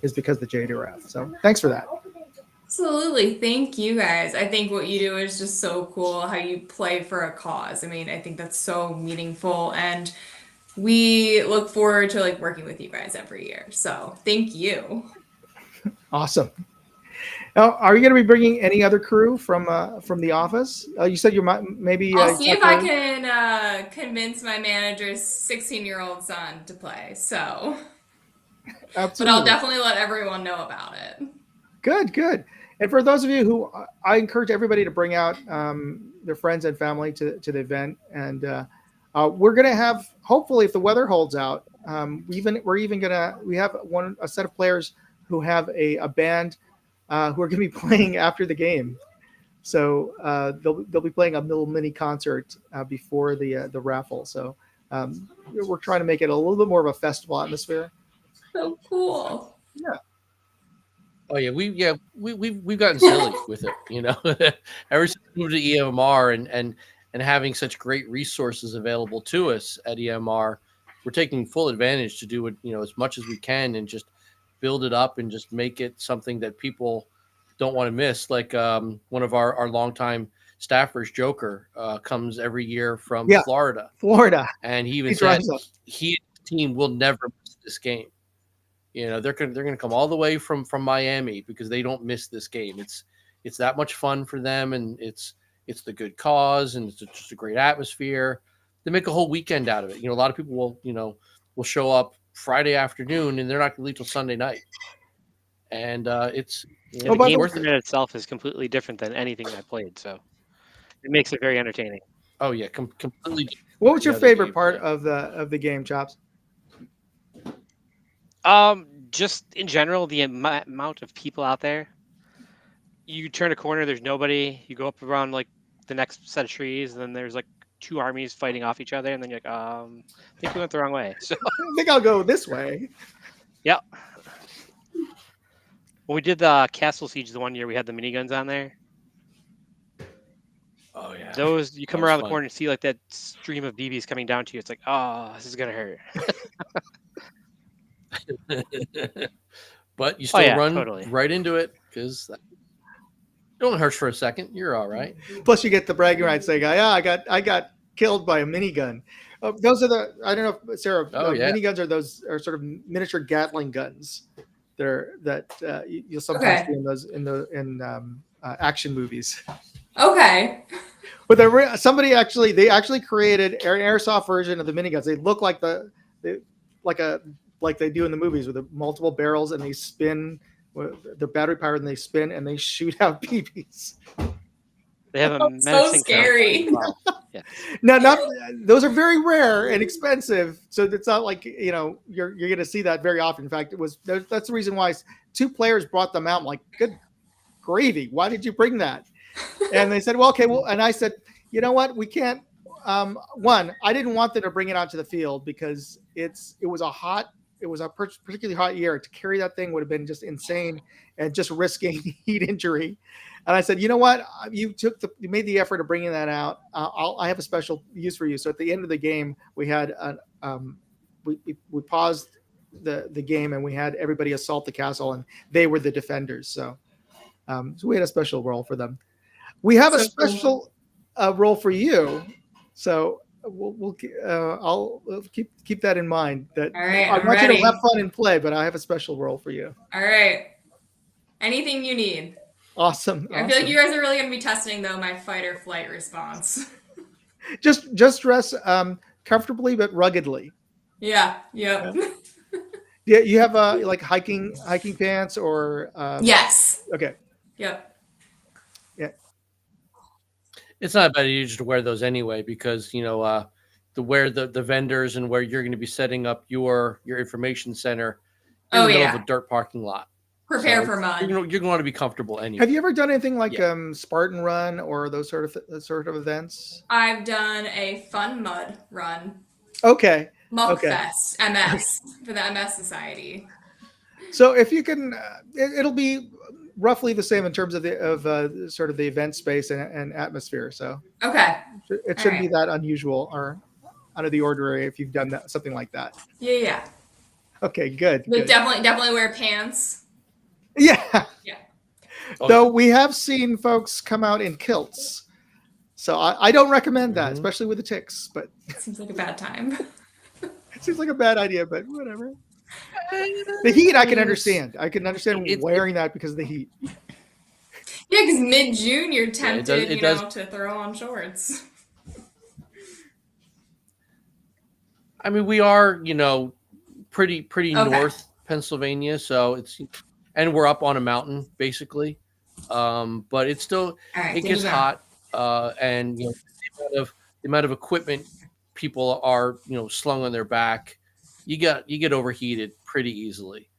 is because of the JDRF. So thanks for that. Absolutely. Thank you guys. I think what you do is just so cool, how you play for a cause. I think that's so meaningful, and we look forward to working with you guys every year. So thank you. Awesome. Now, are you going to be bringing any other crew from the office? You said you might maybe. I'll see if I can convince my manager's 16-year-old son to play. So, Absolutely. But I'll definitely let everyone know about it. Good. And for those of you who, I encourage everybody to bring out their friends and family to the event, and we're going to have, hopefully, if the weather holds out, we have a set of players who have a band. Who are going to be playing after the game, so they'll be playing a little mini concert before the raffle. So we're trying to make it a little bit more of a festival atmosphere. So cool. Yeah. Oh yeah, we've gotten silly with it. Ever since we moved to EMR and having such great resources available to us at EMR, we're taking full advantage to do it as much as we can, and just build it up and just make it something that people don't want to miss. Like one of our longtime staffers, Joker, comes every year from Florida, and he even said he and his team will never miss this game. They're gonna come all the way from Miami because they don't miss this game. It's that much fun for them, and it's the good cause, and it's just a great atmosphere. They make a whole weekend out of it. A lot of people will show up Friday afternoon, and they're not going to leave till Sunday night. And it's the game in itself is completely different than anything I played, so it makes it very entertaining. Oh yeah, completely. What was your favorite part of the game, Chops? Just in general, the amount of people out there. You turn a corner, there's nobody. You go up around the next set of trees, and then there's two armies fighting off each other, and then you're like, I think we went the wrong way. So I think I'll go this way. Yeah. When we did the Castle Siege the one year, we had the miniguns on there. Oh yeah. Those you come around the corner and see that stream of BBs coming down to you. It's like, oh, this is gonna hurt. but you still yeah, run totally. right into it because it only hurts for a second. You're all right. Plus, you get the bragging rights saying, "Yeah, I got killed by a minigun." Those are the I don't know, Sarah. Oh, yeah. Miniguns are sort of miniature Gatling guns. You'll sometimes Okay. see in those in action movies. Okay. But somebody they actually created an airsoft version of the miniguns. They look like like they do in the movies with the multiple barrels, and they spin. The battery powered, and they spin and they shoot out BBs. They have a So menacing scary. sound. Wow. Yeah. No, not those are very rare and expensive. So it's not like you're going to see that very often. In fact, that's the reason why 2 players brought them out. I'm like, good gravy, why did you bring that? And they said, well, okay, well, and I said, you know what, we can't. One, I didn't want them to bring it onto the field because it was a particularly hot year. To carry that thing would have been just insane and just risking heat injury. And I said, you know what? You made the effort of bringing that out. I have a special use for you. So at the end of the game, we had we paused the game and we had everybody assault the castle, and they were the defenders. So we had a special role for them. We have a special role for you. So I'll keep that in mind. That All right, I I'm want you ready. to have fun and play, but I have a special role for you. All right. Anything you need. Awesome. I feel like you guys are really going to be testing, though, my fight or flight response. Just dress comfortably but ruggedly. Yeah. Yep. Yeah, you have like hiking pants or Yes. Okay. Yep. Yeah. It's not a bad idea just to wear those anyway, because the vendors and where you're going to be setting up your information center in the middle of a dirt parking lot. Prepare for mud. You're going to be comfortable anyway. Have you ever done anything like Spartan Run or those sort of events? I've done a fun mud run. Okay. Muckfest, MS, for the MS Society. So if you can, it'll be roughly the same in terms of sort of the event space and atmosphere. So Okay. it shouldn't be that unusual or out of the ordinary if you've done something like that. Yeah. Okay, good. But definitely wear pants. Yeah. Yeah. Though we have seen folks come out in kilts. So I don't recommend that, especially with the ticks, but It seems like a bad time. it seems like a bad idea, but whatever. The heat I can understand. I can understand wearing that because of the heat. Yeah, because mid-June you're tempted, it does. to throw on shorts. I mean, we are, pretty north Pennsylvania, so and we're up on a mountain basically, but it's still it gets hot, and the amount of equipment people are slung on their back, you get overheated pretty easily.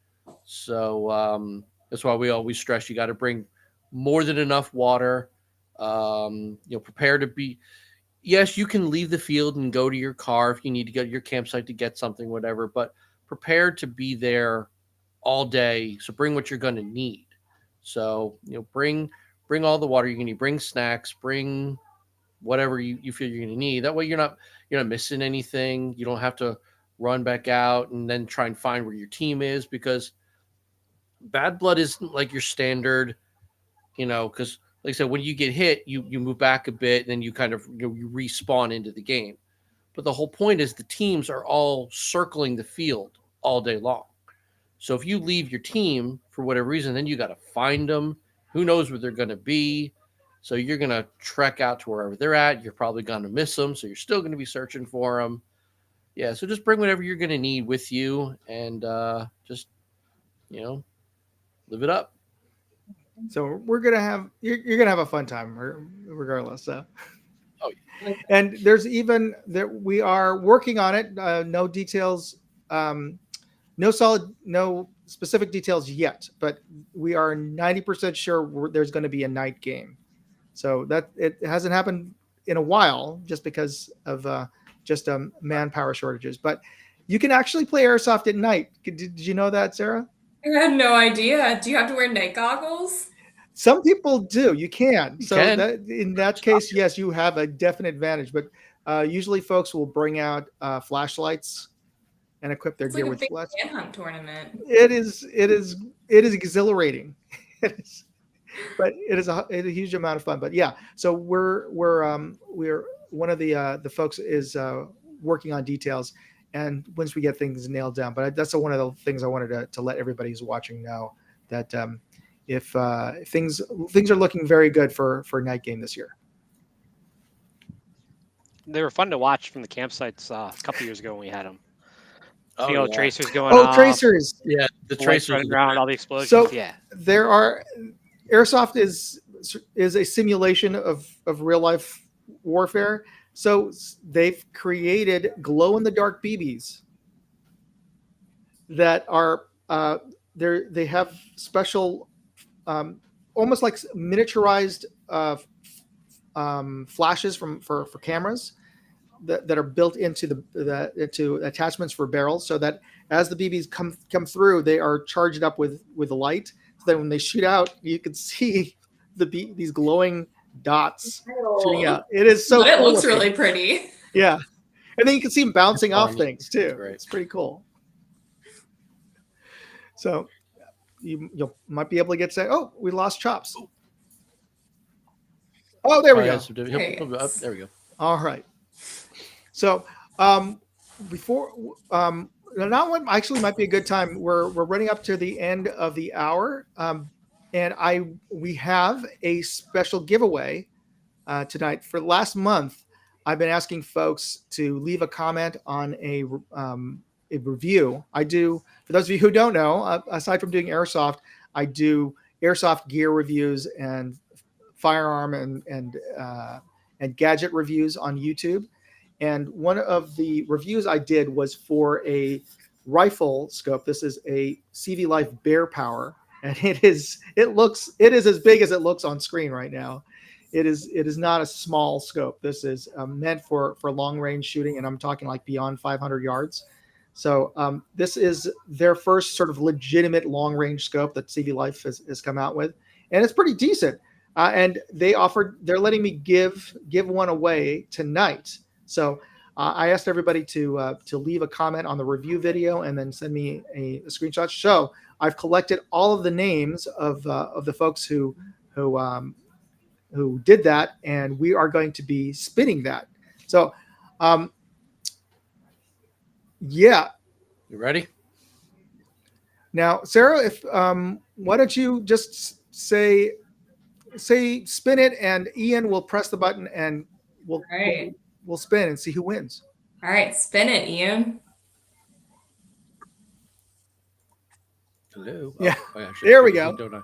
So that's why we always stress you got to bring more than enough water. Prepare to be. Yes, you can leave the field and go to your car if you need to go to your campsite to get something, whatever, but prepare to be there all day. So bring what you're going to need. So, bring all the water you're going to need, bring snacks, bring whatever you feel you're going to need. That way you're not missing anything. You don't have to run back out and then try and find where your team is, because Bad Blood isn't like your standard, because like I said, when you get hit, you move back a bit, and then you kind of you respawn into the game. But the whole point is the teams are all circling the field all day long. So if you leave your team for whatever reason, then you got to find them. Who knows where they're going to be? So you're going to trek out to wherever they're at. You're probably going to miss them, so you're still going to be searching for them. Yeah, so just bring whatever you're going to need with you, and just live it up. So you're gonna have a fun time regardless. So. Oh, yeah. And there's even that we are working on it. No details, no specific details yet, but we are 90% sure there's going to be a night game. So that it hasn't happened in a while, just because of manpower shortages. But you can actually play airsoft at night. Did you know that, Sarah? I had no idea. Do you have to wear night goggles? Some people do. You can. You So can. in that case, yes, you have a definite advantage. But usually, folks will bring out flashlights and equip their It's gear like a with big flashlights. manhunt tournament. It is it is exhilarating. It is, but it is a huge amount of fun. But yeah, so we're one of the folks is working on details, and once we get things nailed down. But that's one of the things I wanted to let everybody who's watching know, that if things are looking very good for Night Game this year. They were fun to watch from the campsites a couple years ago when we had them. Oh, You know, yeah. tracers going Oh, off, tracers! Yeah, the the lights tracers. running around, all the explosions. So yeah. there are airsoft is a simulation of real life warfare. So they've created glow in the dark BBs that are they have special almost like miniaturized flashes for cameras that are built into into attachments for barrels, so that as the BBs come through, they are charged up with light. So that when they shoot out, you can see these glowing dots shooting out. It is so. But it cool looks looking. really pretty. Yeah, and then you can see them bouncing It's off fun. things too. Great. It's pretty cool. So you might be able to get say, oh, we lost Chops. Oh, there we go. There we go. All right. So before now one actually might be a good time. We're running up to the end of the hour, and we have a special giveaway tonight. For last month, I've been asking folks to leave a comment on a review. I do, for those of you who don't know, aside from doing airsoft, I do airsoft gear reviews and firearm and gadget reviews on YouTube. And one of the reviews I did was for a rifle scope. This is a CV Life Bear Power, and it is as big as it looks on screen right now. It is not a small scope. This is meant for long range shooting, and I'm talking like beyond 500 yards. So this is their first sort of legitimate long range scope that CV Life has come out with, and it's pretty decent. And they're letting me give one away tonight. So I asked everybody to leave a comment on the review video and then send me a screenshot. So I've collected all of the names of the folks who did that, and we are going to be spinning that. So yeah. You ready? Now, Sarah, if why don't you just say spin it, and Ian will press the button, and we'll spin and see who wins. All right, spin it, Ian. Hello. Yeah. Oh, I should There we spin it, go. don't I?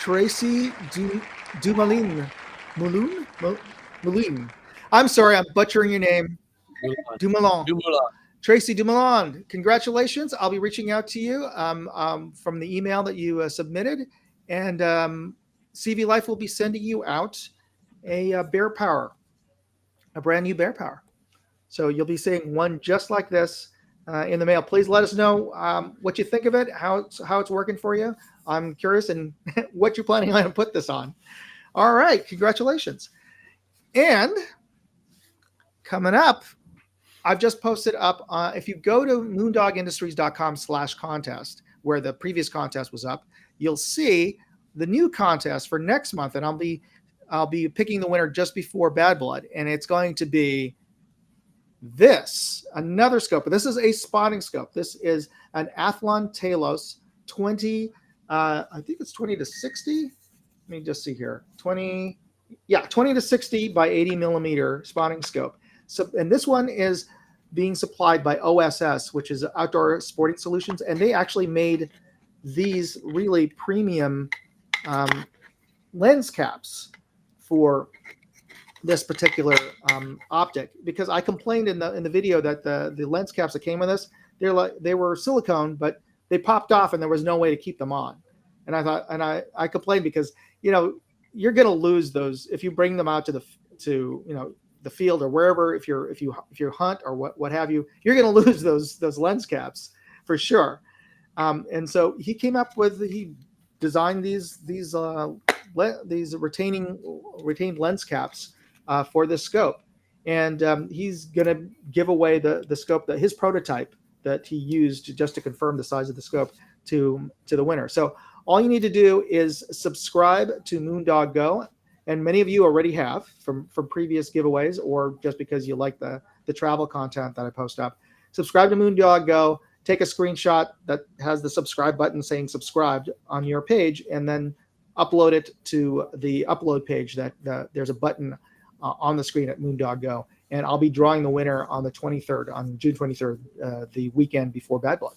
Tracy Dumoulin. I'm sorry, I'm butchering your name. Dumoulin. Tracy Dumoulin, congratulations. I'll be reaching out to you from the email that you submitted, and CV Life will be sending you out a Bear Power, a brand new Bear Power. So you'll be seeing one just like this in the mail. Please let us know what you think of it, how it's working for you. I'm curious, and what you're planning on to put this on. All right, congratulations. And coming up, I've just posted up, if you go to moondogindustries.com/contest, where the previous contest was up, you'll see the new contest for next month, and I'll be picking the winner just before Bad Blood, and it's going to be another scope. This is a spotting scope. This is an Athlon Talos 20, I think it's 20 to 60. Let me just see here. 20 to 60 by 80 millimeter spotting scope. So, and this one is being supplied by OSS, which is Outdoor Sporting Solutions, and they actually made these really premium lens caps for this particular optic, because I complained in the video that the lens caps that came with this, they were silicone, but they popped off and there was no way to keep them on. And I complained because you're going to lose those if you bring them out to the field or wherever, if you hunt or what have you, you're going to lose those lens caps for sure. And so he designed these retained lens caps for this scope. And he's going to give away the scope, that his prototype that he used just to confirm the size of the scope to the winner. So all you need to do is subscribe to Moondog Go. And many of you already have from previous giveaways, or just because you like the travel content that I post up. Subscribe to Moondog Go, take a screenshot that has the subscribe button saying subscribed on your page, and then upload it to the upload page that there's a button on the screen at Moondog Go. And I'll be drawing the winner on the 23rd, on June 23rd, the weekend before Bad Blood.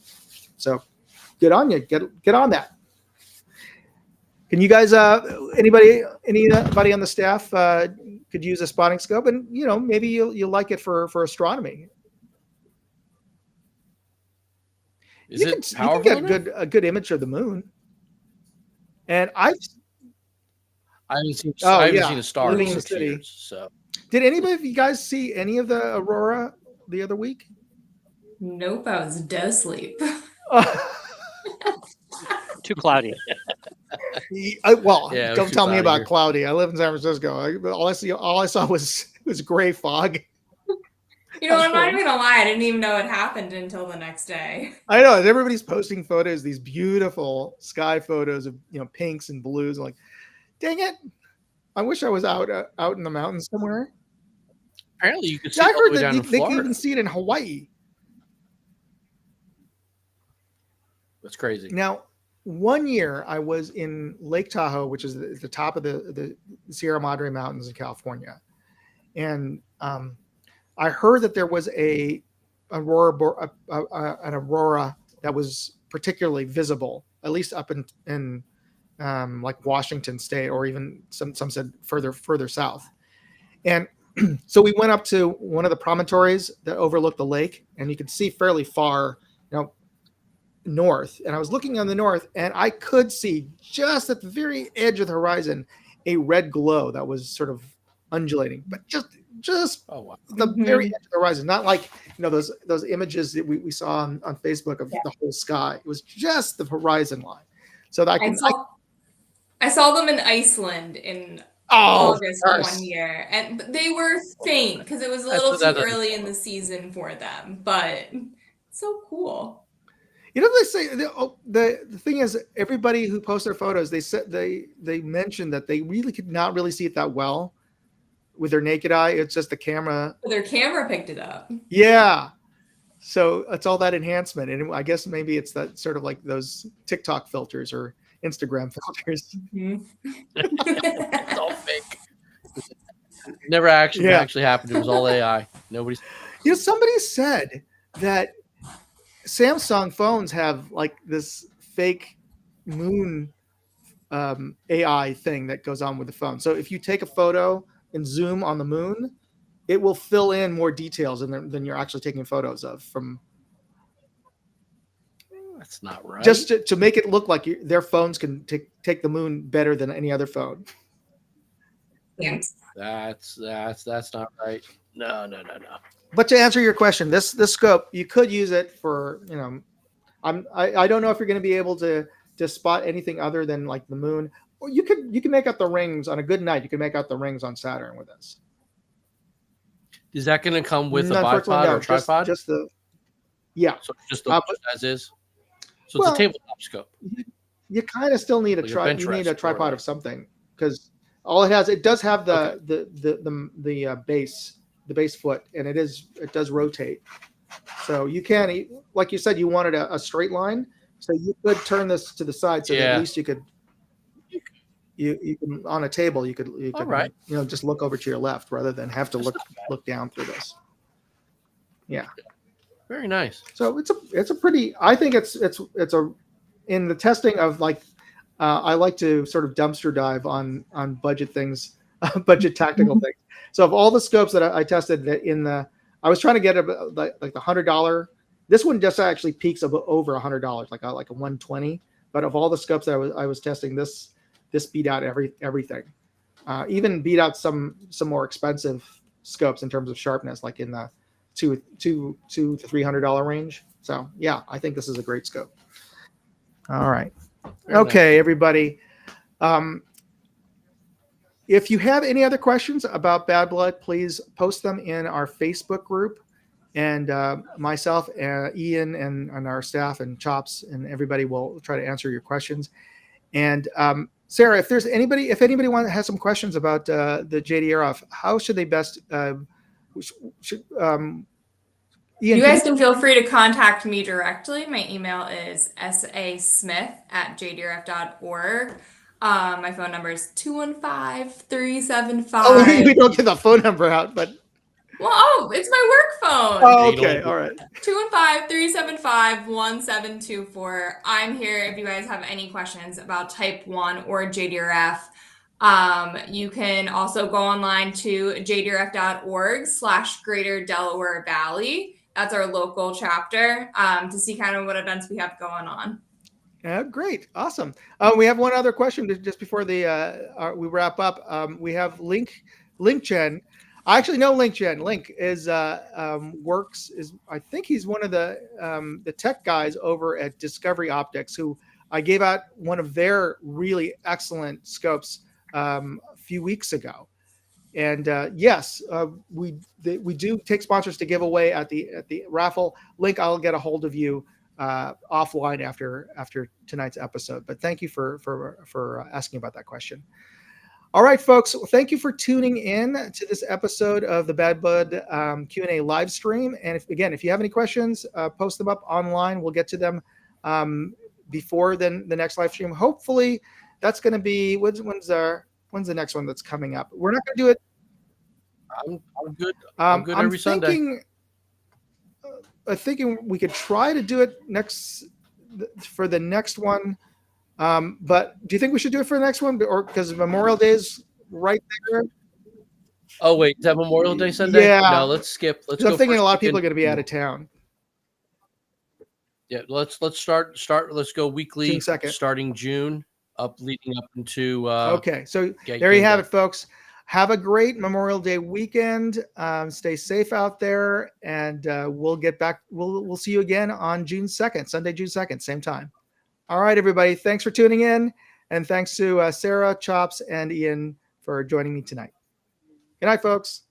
So get on you, get on that. Can you guys, anybody on the staff could use a spotting scope, and maybe you'll like it for astronomy. Is it You powerful? can get a good image of the moon. And I haven't seen a star Living in in the 6 city. years. So did anybody of you guys see any of the aurora the other week? Nope, I was dead asleep. Too cloudy. Don't too tell me cloudy about here. cloudy. I live in San Francisco. All I saw was gray fog. You know, I'm not even gonna lie, I didn't even know it happened until the next day. I know, and everybody's posting photos, these beautiful sky photos of pinks and blues. I'm like, dang it! I wish I was out in the mountains somewhere. Apparently, you could see I it all heard the way down that in they can Florida. even see it in Hawaii. That's crazy. Now, one year I was in Lake Tahoe, which is the top of the Sierra Madre Mountains in California, and I heard that there was an aurora that was particularly visible, at least up in like Washington State, or even some said further south. And so we went up to one of the promontories that overlooked the lake, and you could see fairly far, north. And I was looking on the north, and I could see just at the very edge of the horizon a red glow that was sort of undulating, but just Oh wow. the very edge of the horizon, not like those images that we saw on Facebook of the whole sky. It was just the horizon line. So that I saw them in Iceland in Oh, August of course. one year, and they were faint because it was a That's little what that too is. early in the season for them. But so cool. They say the thing is, everybody who posts their photos, they mentioned that they really could not really see it that well with their naked eye. It's just the camera. Their camera picked it up. Yeah. So it's all that enhancement. And I guess maybe it's that sort of like those TikTok filters or Instagram filters. It's all fake. Never actually happened. It was all AI. Nobody's. Somebody said that Samsung phones have like this fake moon AI thing that goes on with the phone. So if you take a photo and zoom on the moon, it will fill in more details than you're actually taking photos of. That's not right. Just to make it look like their phones can take the moon better than any other phone. Yes. That's not right. No. But to answer your question, this scope, you could use it for, I don't know if you're going to be able to spot anything other than like the moon. Or you can make out the rings on a good night. You can make out the rings on Saturn with this. Is that going to come with a Unfortunately, bipod no, or a tripod? Just the, yeah. So just the as is. So it's a tabletop scope. You kind of still need a Like a bench you need rest a or tripod whatever. of something, because all it does have the base foot, and it does rotate. So you can, like you said, you wanted a straight line, so you could turn this to the side, so that at least you could you can on a table you could All right. just look over to your left rather than have to look down through this. Yeah. Very nice. So it's a pretty. I think it's a in the testing of like I like to sort of dumpster dive on budget things, budget tactical things. So of all the scopes that I tested I was trying to get like the $100. This one just actually peaks over $100, like a 120. But of all the scopes that I was testing, this beat out everything. Even beat out some more expensive scopes in terms of sharpness, like in the $200 to $300 range. So yeah, I think this is a great scope. All right. Very Okay, everybody. if you have any other questions about Bad Blood, please post them in our Facebook group. And myself, Ian, and our staff and Chops and everybody will try to answer your questions. And Sarah, if anybody has some questions about the JDRF, how should they best? Ian, You guys can feel free to contact me directly. My email is sasmith@jdrf.org. My phone number is 215-375. Oh, we don't get the phone number out, but. Well, it's my work phone. Oh, okay. All right. 215-375-1724. I'm here if you guys have any questions about type 1 or JDRF. You can also go online to jdrf.org/Greater Delaware Valley. That's our local chapter to see kind of what events we have going on. Great. Awesome. We have one other question just before we wrap up. We have Link Chen. I actually know Link Chen. Link is I think he's one of the tech guys over at Discovery Optics, who I gave out one of their really excellent scopes a few weeks ago. And yes, we do take sponsors to give away at the raffle. Link, I'll get a hold of you offline after tonight's episode. But thank you for asking about that question. All right, folks. Well, thank you for tuning in to this episode of the Bad Blood Q&A live stream. And if you have any questions, post them up online. We'll get to them before the next live stream. Hopefully, that's going to be when's the next one that's coming up? We're not going to do it. I'm good. I'm good every Sunday. I'm thinking we could try to do it for the next one. But do you think we should do it for the next one, or because Memorial Day is right there? Oh wait, is that Memorial Day Sunday? Yeah. No, let's skip. I'm thinking a lot of people are going to be out of town. Yeah, let's start. Let's go weekly, June 2nd. Starting June, leading up into. Okay, so there you have it, folks. Have a great Memorial Day weekend. Stay safe out there, and we'll get back. We'll see you again on June 2nd, Sunday, June 2nd, same time. All right, everybody. Thanks for tuning in, and thanks to Sarah, Chops, and Ian for joining me tonight. Good night, folks.